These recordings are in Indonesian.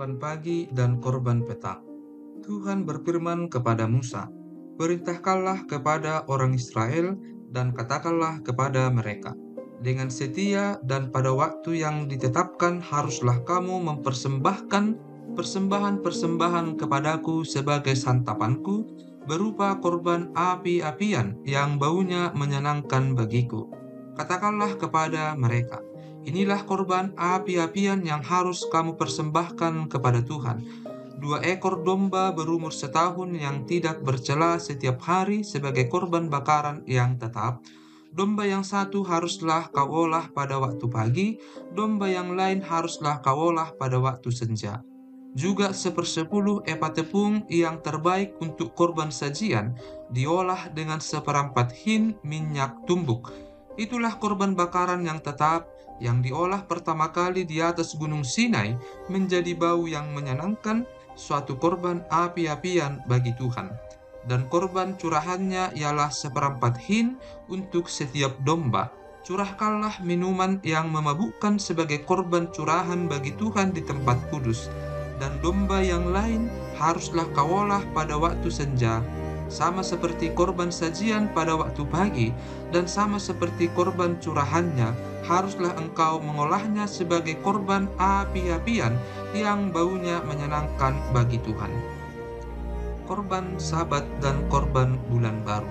korban pagi dan korban petang. Tuhan berfirman kepada Musa, "Perintahkanlah kepada orang Israel dan katakanlah kepada mereka, dengan setia dan pada waktu yang ditetapkan haruslah kamu mempersembahkan persembahan-persembahan kepadaku sebagai santapanku, berupa korban api-apian yang baunya menyenangkan bagiku. Katakanlah kepada mereka, inilah korban api-apian yang harus kamu persembahkan kepada Tuhan. 2 ekor domba berumur setahun yang tidak bercela setiap hari sebagai korban bakaran yang tetap. Domba yang satu haruslah kau olah pada waktu pagi, domba yang lain haruslah kau olah pada waktu senja. Juga 1/10 epa tepung yang terbaik untuk korban sajian, diolah dengan 1/4 hin minyak tumbuk. Itulah korban bakaran yang tetap, yang diolah pertama kali di atas Gunung Sinai menjadi bau yang menyenangkan, suatu korban api-apian bagi Tuhan. Dan korban curahannya ialah 1/4 hin untuk setiap domba. Curahkanlah minuman yang memabukkan sebagai korban curahan bagi Tuhan di tempat kudus. Dan domba yang lain haruslah kau olah pada waktu senja, sama seperti korban sajian pada waktu pagi, dan sama seperti korban curahannya, haruslah engkau mengolahnya sebagai korban api-apian yang baunya menyenangkan bagi Tuhan. Korban Sabat dan korban bulan baru.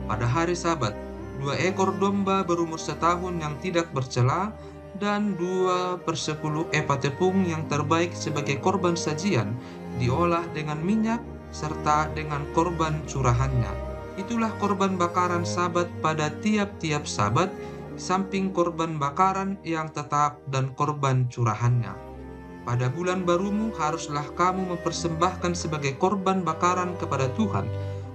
Pada hari Sabat, 2 ekor domba berumur setahun yang tidak bercela, dan 2/10 epa tepung yang terbaik sebagai korban sajian, diolah dengan minyak serta dengan korban curahannya. Itulah korban bakaran Sabat pada tiap-tiap Sabat, samping korban bakaran yang tetap dan korban curahannya. Pada bulan barumu haruslah kamu mempersembahkan sebagai korban bakaran kepada Tuhan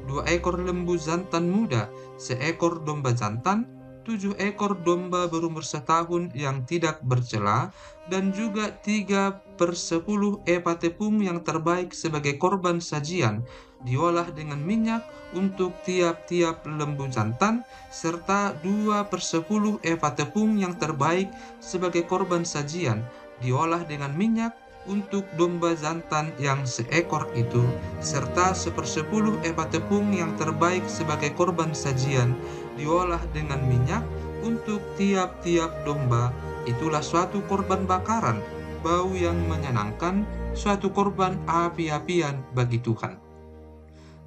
2 ekor lembu jantan muda, 1 ekor domba jantan, 7 ekor domba berumur setahun yang tidak bercela, dan juga 3/10 epa tepung yang terbaik sebagai korban sajian, diolah dengan minyak untuk tiap-tiap lembu jantan, serta 2/10 epa tepung yang terbaik sebagai korban sajian, diolah dengan minyak untuk domba jantan yang 1 ekor itu, serta 1/10 epa tepung yang terbaik sebagai korban sajian, diolah dengan minyak untuk tiap-tiap domba. Itulah suatu korban bakaran, bau yang menyenangkan, suatu korban api-apian bagi Tuhan.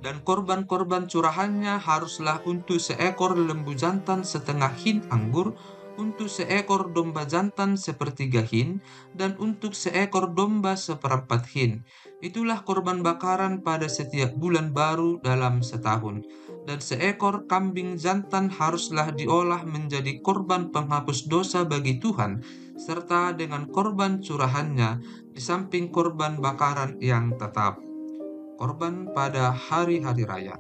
Dan korban-korban curahannya haruslah untuk 1 ekor lembu jantan 1/2 hin anggur, untuk 1 ekor domba jantan 1/3 hin, dan untuk 1 ekor domba 1/4 hin. Itulah korban bakaran pada setiap bulan baru dalam setahun. Dan 1 ekor kambing jantan haruslah diolah menjadi korban penghapus dosa bagi Tuhan, serta dengan korban curahannya, di samping korban bakaran yang tetap. Korban pada hari-hari raya.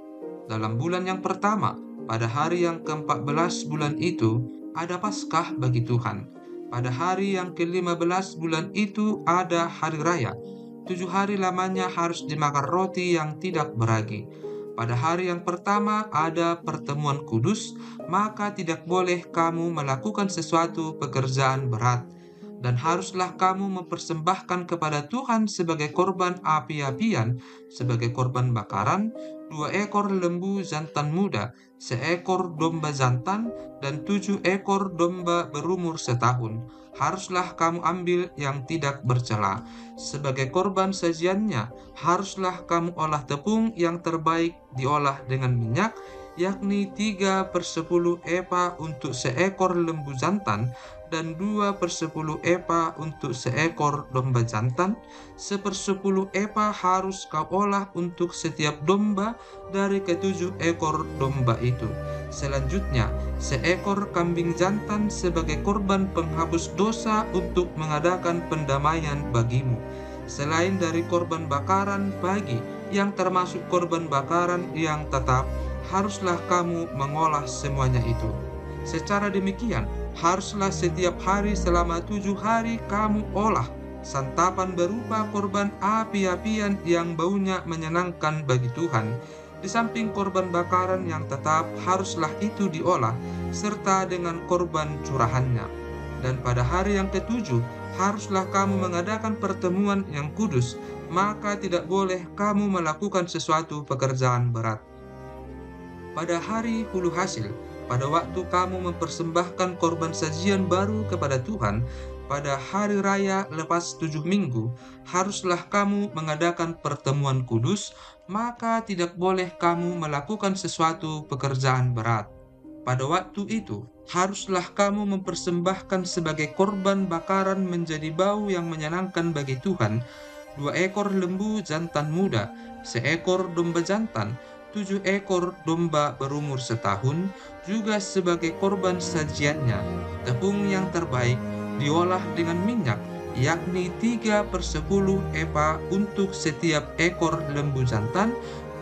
Dalam bulan yang pertama, pada hari yang ke-14 bulan itu, ada Paskah bagi Tuhan. Pada hari yang ke-15 bulan itu ada hari raya. 7 hari lamanya harus dimakan roti yang tidak beragi. Pada hari yang pertama ada pertemuan kudus, maka tidak boleh kamu melakukan sesuatu pekerjaan berat. Dan haruslah kamu mempersembahkan kepada Tuhan sebagai korban api-apian, sebagai korban bakaran, 2 ekor lembu jantan muda, 1 ekor domba jantan, dan 7 ekor domba berumur setahun. Haruslah kamu ambil yang tidak bercela. Sebagai korban sajiannya, haruslah kamu olah tepung yang terbaik diolah dengan minyak, yakni 3/10 epa untuk 1 ekor lembu jantan, dan 2/10 epa untuk 1 ekor domba jantan. 1/10 epa harus kau olah untuk setiap domba dari ke-7 ekor domba itu. Selanjutnya, 1 ekor kambing jantan sebagai korban penghapus dosa untuk mengadakan pendamaian bagimu. Selain dari korban bakaran pagi yang termasuk korban bakaran yang tetap, haruslah kamu mengolah semuanya itu. Secara demikian, haruslah setiap hari selama 7 hari kamu olah santapan berupa korban api-apian yang baunya menyenangkan bagi Tuhan. Di samping korban bakaran yang tetap, haruslah itu diolah serta dengan korban curahannya. Dan pada hari yang ke-7 haruslah kamu mengadakan pertemuan yang kudus, maka tidak boleh kamu melakukan sesuatu pekerjaan berat. Pada hari hulu hasil, pada waktu kamu mempersembahkan korban sajian baru kepada Tuhan, pada hari raya lepas 7 minggu, haruslah kamu mengadakan pertemuan kudus, maka tidak boleh kamu melakukan sesuatu pekerjaan berat. Pada waktu itu, haruslah kamu mempersembahkan sebagai korban bakaran menjadi bau yang menyenangkan bagi Tuhan, 2 ekor lembu jantan muda, seekor domba jantan, 7 ekor domba berumur setahun, juga sebagai korban sajiannya. Tepung yang terbaik diolah dengan minyak, yakni 3/10 epa untuk setiap ekor lembu jantan,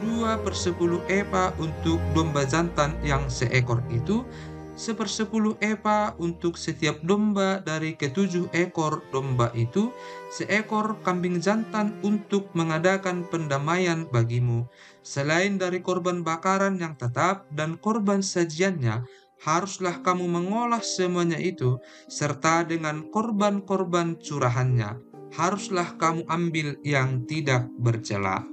2/10 epa untuk domba jantan yang seekor itu, 1/10 epa untuk setiap domba dari ke-7 ekor domba itu, seekor kambing jantan untuk mengadakan pendamaian bagimu. Selain dari korban bakaran yang tetap dan korban sajiannya, haruslah kamu mengolah semuanya itu, serta dengan korban-korban curahannya. Haruslah kamu ambil yang tidak bercela.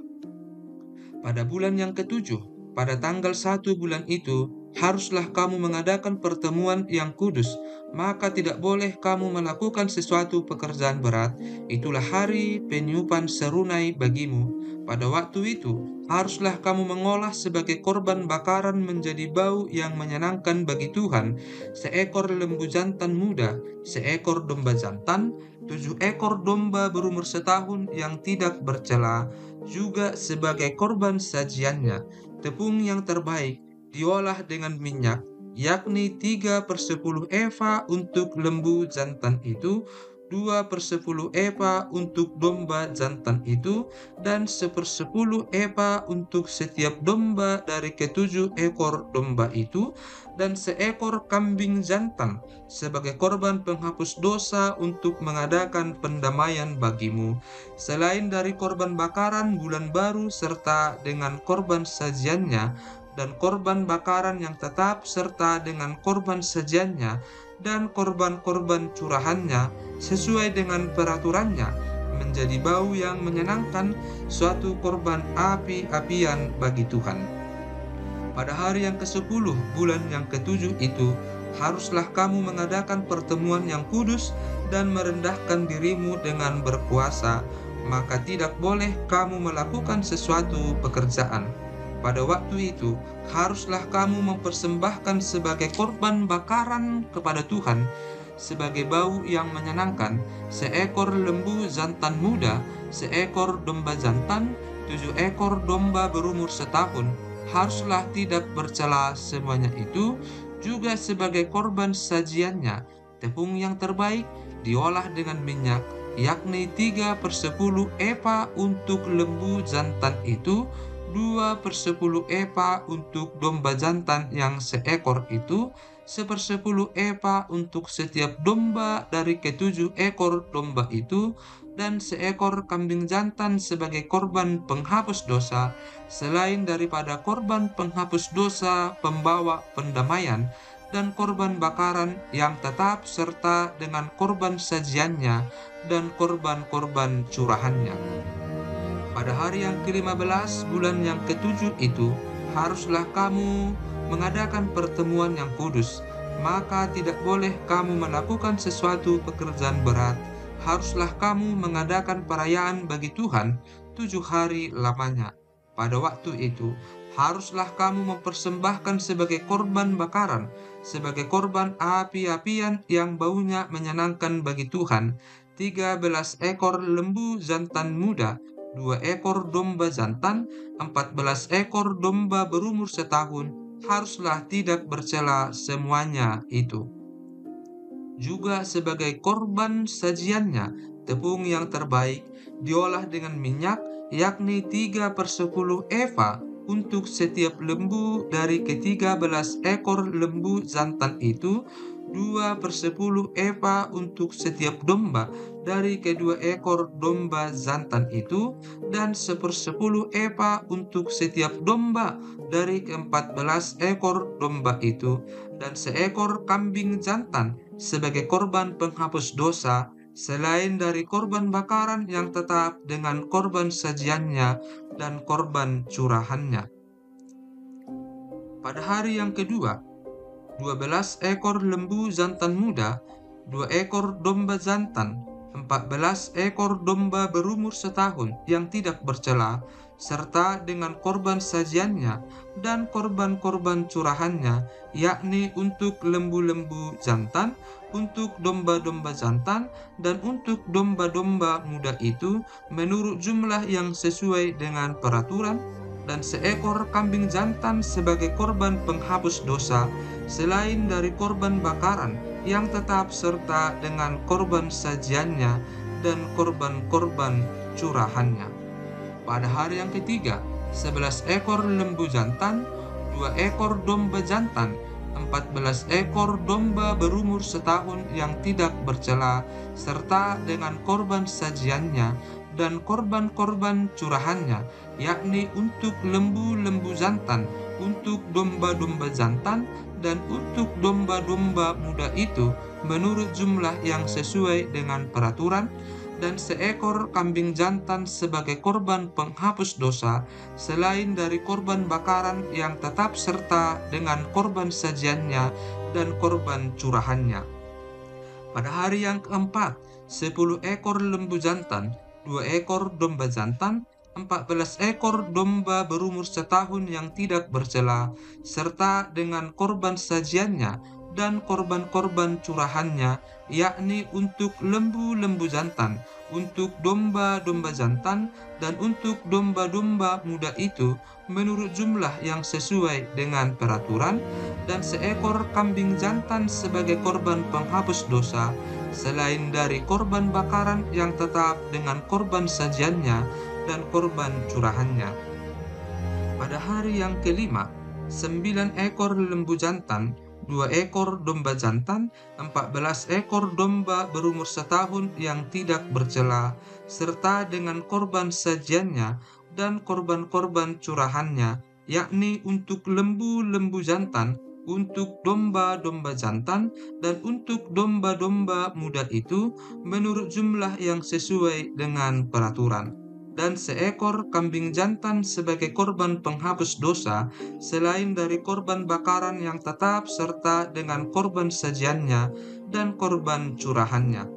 Pada bulan yang ke-7, pada tanggal 1 bulan itu, haruslah kamu mengadakan pertemuan yang kudus, maka tidak boleh kamu melakukan sesuatu pekerjaan berat. Itulah hari peniupan serunai bagimu. Pada waktu itu, haruslah kamu mengolah sebagai korban bakaran menjadi bau yang menyenangkan bagi Tuhan, seekor lembu jantan muda, seekor domba jantan, 7 ekor domba berumur setahun yang tidak bercela, juga sebagai korban sajiannya. Tepung yang terbaik diolah dengan minyak, yakni 3/10 eva untuk lembu jantan itu, 2/10 eva untuk domba jantan itu, dan 1/10 eva untuk setiap domba dari ke-7 ekor domba itu, dan seekor kambing jantan sebagai korban penghapus dosa untuk mengadakan pendamaian bagimu. Selain dari korban bakaran bulan baru serta dengan korban sajiannya, dan korban bakaran yang tetap serta dengan korban sajiannya, dan korban-korban curahannya sesuai dengan peraturannya, menjadi bau yang menyenangkan, suatu korban api-apian bagi Tuhan. Pada hari yang ke-10 bulan yang ke-7 itu, haruslah kamu mengadakan pertemuan yang kudus dan merendahkan dirimu dengan berpuasa, maka tidak boleh kamu melakukan sesuatu pekerjaan. Pada waktu itu, haruslah kamu mempersembahkan sebagai korban bakaran kepada Tuhan, sebagai bau yang menyenangkan, seekor lembu jantan muda, seekor domba jantan, 7 ekor domba berumur setahun, haruslah tidak bercela semuanya itu, juga sebagai korban sajiannya. Tepung yang terbaik diolah dengan minyak, yakni 3/10 epa untuk lembu jantan itu, 2/10 epa untuk domba jantan yang seekor itu, 1/10 epa untuk setiap domba dari ke-7 ekor domba itu, dan seekor kambing jantan sebagai korban penghapus dosa, selain daripada korban penghapus dosa pembawa pendamaian, dan korban bakaran yang tetap serta dengan korban sajiannya dan korban-korban curahannya. Pada hari yang ke-15 bulan yang ke-7 itu, haruslah kamu mengadakan pertemuan yang kudus, maka tidak boleh kamu melakukan sesuatu pekerjaan berat. Haruslah kamu mengadakan perayaan bagi Tuhan 7 hari lamanya. Pada waktu itu, haruslah kamu mempersembahkan sebagai korban bakaran, sebagai korban api-apian yang baunya menyenangkan bagi Tuhan, 13 ekor lembu jantan muda, 2 ekor domba jantan, 14 ekor domba berumur setahun, haruslah tidak bercela semuanya itu. Juga sebagai korban sajiannya, tepung yang terbaik diolah dengan minyak, yakni 3/10 eva untuk setiap lembu dari ke-13 ekor lembu jantan itu, 2/10 eva untuk setiap domba dari ke-2 ekor domba jantan itu, dan 1/10 eva untuk setiap domba dari ke-14 ekor domba itu, dan seekor kambing jantan sebagai korban penghapus dosa, selain dari korban bakaran yang tetap dengan korban sajiannya dan korban curahannya. Pada hari yang kedua, 12 ekor lembu jantan muda, 2 ekor domba jantan, 14 ekor domba berumur setahun yang tidak bercela, serta dengan korban sajiannya dan korban-korban curahannya, yakni untuk lembu-lembu jantan, untuk domba-domba jantan, dan untuk domba-domba muda itu menurut jumlah yang sesuai dengan peraturan, dan seekor kambing jantan sebagai korban penghapus dosa, selain dari korban bakaran yang tetap serta dengan korban sajiannya dan korban-korban curahannya. Pada hari yang ketiga, 11 ekor lembu jantan, 2 ekor domba jantan, 14 ekor domba berumur setahun yang tidak bercela, serta dengan korban sajiannya dan korban-korban curahannya, yakni untuk lembu-lembu jantan, untuk domba-domba jantan, dan untuk domba-domba muda itu menurut jumlah yang sesuai dengan peraturan, dan seekor kambing jantan sebagai korban penghapus dosa, selain dari korban bakaran yang tetap serta dengan korban sajiannya dan korban curahannya. Pada hari yang keempat, 10 ekor lembu jantan, 2 ekor domba jantan, 14 ekor domba berumur setahun yang tidak bercela, serta dengan korban sajiannya dan korban-korban curahannya, yakni untuk lembu-lembu jantan, untuk domba-domba jantan, dan untuk domba-domba muda itu menurut jumlah yang sesuai dengan peraturan, dan seekor kambing jantan sebagai korban penghapus dosa, selain dari korban bakaran yang tetap dengan korban sajiannya dan korban curahannya. Pada hari yang kelima, 9 ekor lembu jantan, 2 ekor domba jantan, 14 ekor domba berumur setahun yang tidak bercela, serta dengan korban sajiannya dan korban-korban curahannya, yakni untuk lembu-lembu jantan, untuk domba-domba jantan, dan untuk domba-domba muda itu menurut jumlah yang sesuai dengan peraturan, dan seekor kambing jantan sebagai korban penghapus dosa, selain dari korban bakaran yang tetap serta dengan korban sajiannya dan korban curahannya.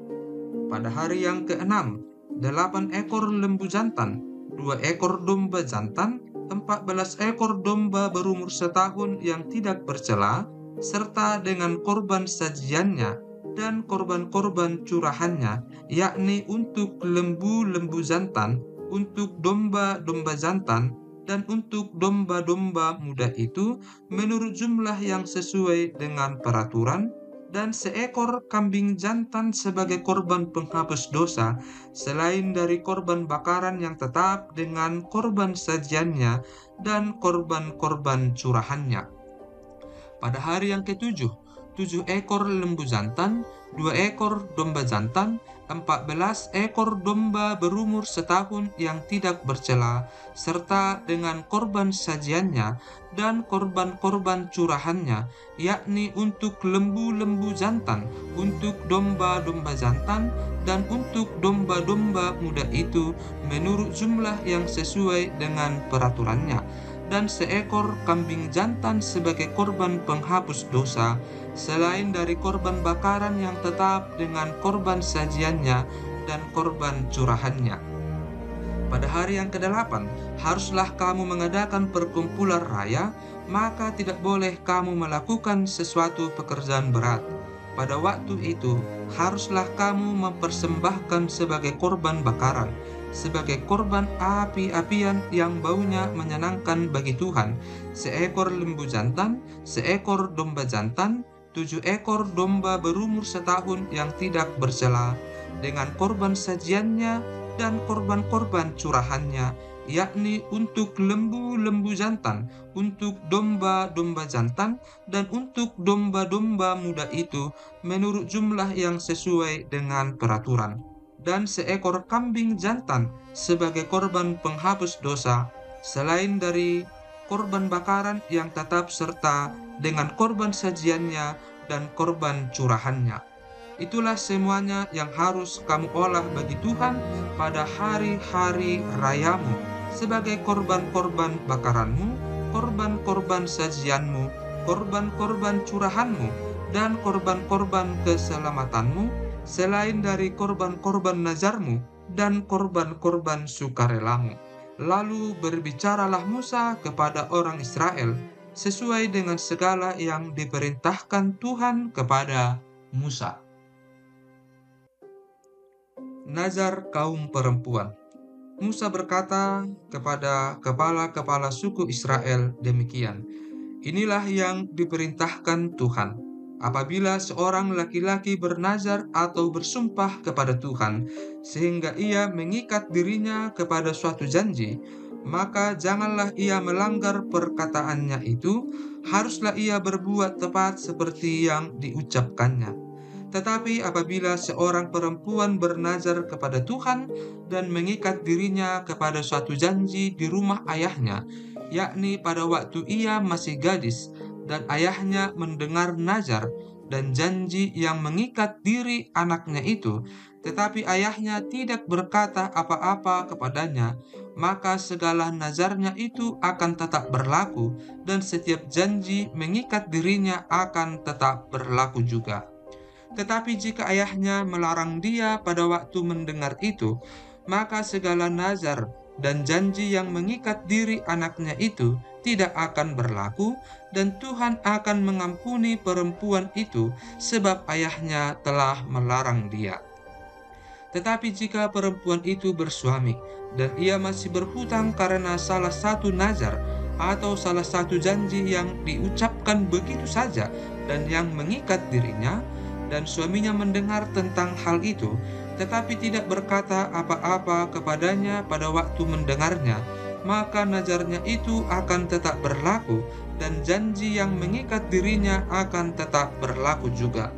Pada hari yang keenam, 8 ekor lembu jantan, 2 ekor domba jantan, 14 ekor domba berumur setahun yang tidak bercela, serta dengan korban sajiannya dan korban-korban curahannya, yakni untuk lembu-lembu jantan, untuk domba-domba jantan, dan untuk domba-domba muda itu menurut jumlah yang sesuai dengan peraturan, dan seekor kambing jantan sebagai korban penghapus dosa, selain dari korban bakaran yang tetap dengan korban sajiannya dan korban-korban curahannya. Pada hari yang ketujuh, 7 ekor lembu jantan, 2 ekor domba jantan, 14 ekor domba berumur setahun yang tidak bercela, serta dengan korban sajiannya dan korban-korban curahannya, yakni untuk lembu-lembu jantan, untuk domba-domba jantan, dan untuk domba-domba muda itu menurut jumlah yang sesuai dengan peraturannya, dan seekor kambing jantan sebagai korban penghapus dosa, selain dari korban bakaran yang tetap dengan korban sajiannya dan korban curahannya. Pada hari yang ke-8, haruslah kamu mengadakan perkumpulan raya, maka tidak boleh kamu melakukan sesuatu pekerjaan berat. Pada waktu itu, haruslah kamu mempersembahkan sebagai korban bakaran, sebagai korban api-apian yang baunya menyenangkan bagi Tuhan, seekor lembu jantan, seekor domba jantan, 7 ekor domba berumur setahun yang tidak bercela, dengan korban sajiannya dan korban-korban curahannya, yakni untuk lembu-lembu jantan, untuk domba-domba jantan, dan untuk domba-domba muda itu menurut jumlah yang sesuai dengan peraturan, dan seekor kambing jantan sebagai korban penghapus dosa, selain dari korban bakaran yang tetap serta dengan korban sajiannya dan korban curahannya. Itulah semuanya yang harus kamu olah bagi Tuhan pada hari-hari rayamu, sebagai korban-korban bakaranmu, korban-korban sajianmu, korban-korban curahanmu, dan korban-korban keselamatanmu, selain dari korban-korban nazarmu dan korban-korban sukarelamu. Lalu berbicaralah Musa kepada orang Israel sesuai dengan segala yang diperintahkan Tuhan kepada Musa. Nazar kaum perempuan. Musa berkata kepada kepala-kepala suku Israel demikian, "Inilah yang diperintahkan Tuhan. Apabila seorang laki-laki bernazar atau bersumpah kepada Tuhan, sehingga ia mengikat dirinya kepada suatu janji, maka janganlah ia melanggar perkataannya itu, haruslah ia berbuat tepat seperti yang diucapkannya. Tetapi apabila seorang perempuan bernazar kepada Tuhan dan mengikat dirinya kepada suatu janji di rumah ayahnya, yakni pada waktu ia masih gadis, dan ayahnya mendengar nazar dan janji yang mengikat diri anaknya itu, tetapi ayahnya tidak berkata apa-apa kepadanya, maka segala nazarnya itu akan tetap berlaku, dan setiap janji mengikat dirinya akan tetap berlaku juga. Tetapi jika ayahnya melarang dia pada waktu mendengar itu, maka segala nazar dan janji yang mengikat diri anaknya itu tidak akan berlaku, dan Tuhan akan mengampuni perempuan itu sebab ayahnya telah melarang dia. Tetapi jika perempuan itu bersuami dan ia masih berhutang karena salah satu nazar atau salah satu janji yang diucapkan begitu saja dan yang mengikat dirinya, dan suaminya mendengar tentang hal itu, tetapi tidak berkata apa-apa kepadanya pada waktu mendengarnya, maka nazarnya itu akan tetap berlaku, dan janji yang mengikat dirinya akan tetap berlaku juga.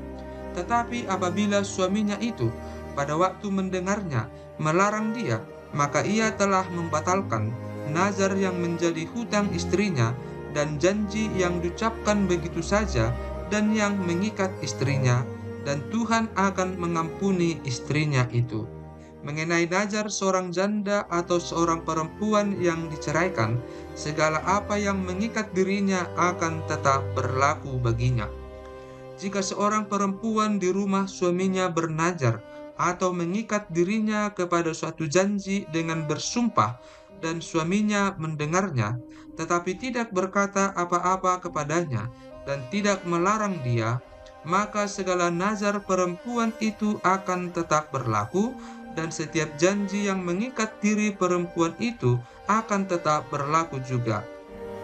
Tetapi apabila suaminya itu pada waktu mendengarnya melarang dia, maka ia telah membatalkan nazar yang menjadi hutang istrinya dan janji yang diucapkan begitu saja dan yang mengikat istrinya, dan Tuhan akan mengampuni istrinya itu. Mengenai nazar seorang janda atau seorang perempuan yang diceraikan, segala apa yang mengikat dirinya akan tetap berlaku baginya. Jika seorang perempuan di rumah suaminya bernazar atau mengikat dirinya kepada suatu janji dengan bersumpah, dan suaminya mendengarnya, tetapi tidak berkata apa-apa kepadanya dan tidak melarang dia, maka segala nazar perempuan itu akan tetap berlaku, dan setiap janji yang mengikat diri perempuan itu akan tetap berlaku juga.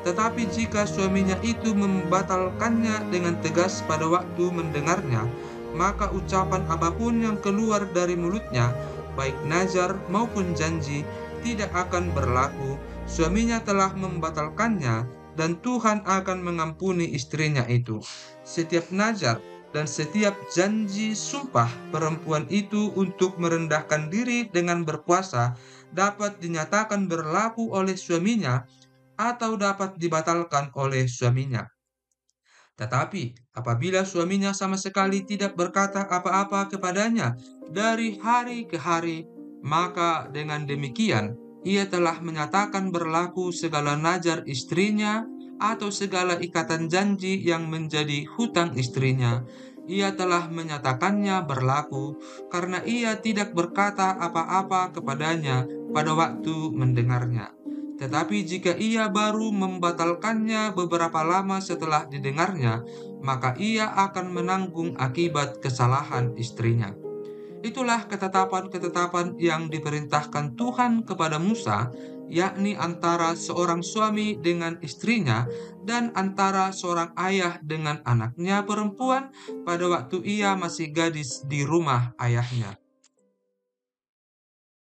Tetapi jika suaminya itu membatalkannya dengan tegas pada waktu mendengarnya, maka ucapan apapun yang keluar dari mulutnya, baik nazar maupun janji, tidak akan berlaku. Suaminya telah membatalkannya, dan Tuhan akan mengampuni istrinya itu. Setiap nazar dan setiap janji sumpah perempuan itu untuk merendahkan diri dengan berpuasa dapat dinyatakan berlaku oleh suaminya atau dapat dibatalkan oleh suaminya. Tetapi apabila suaminya sama sekali tidak berkata apa-apa kepadanya dari hari ke hari, maka dengan demikian ia telah menyatakan berlaku segala nazar istrinya atau segala ikatan janji yang menjadi hutang istrinya. Ia telah menyatakannya berlaku karena ia tidak berkata apa-apa kepadanya pada waktu mendengarnya. Tetapi jika ia baru membatalkannya beberapa lama setelah didengarnya, maka ia akan menanggung akibat kesalahan istrinya. Itulah ketetapan-ketetapan yang diperintahkan Tuhan kepada Musa, yakni antara seorang suami dengan istrinya dan antara seorang ayah dengan anaknya perempuan pada waktu ia masih gadis di rumah ayahnya.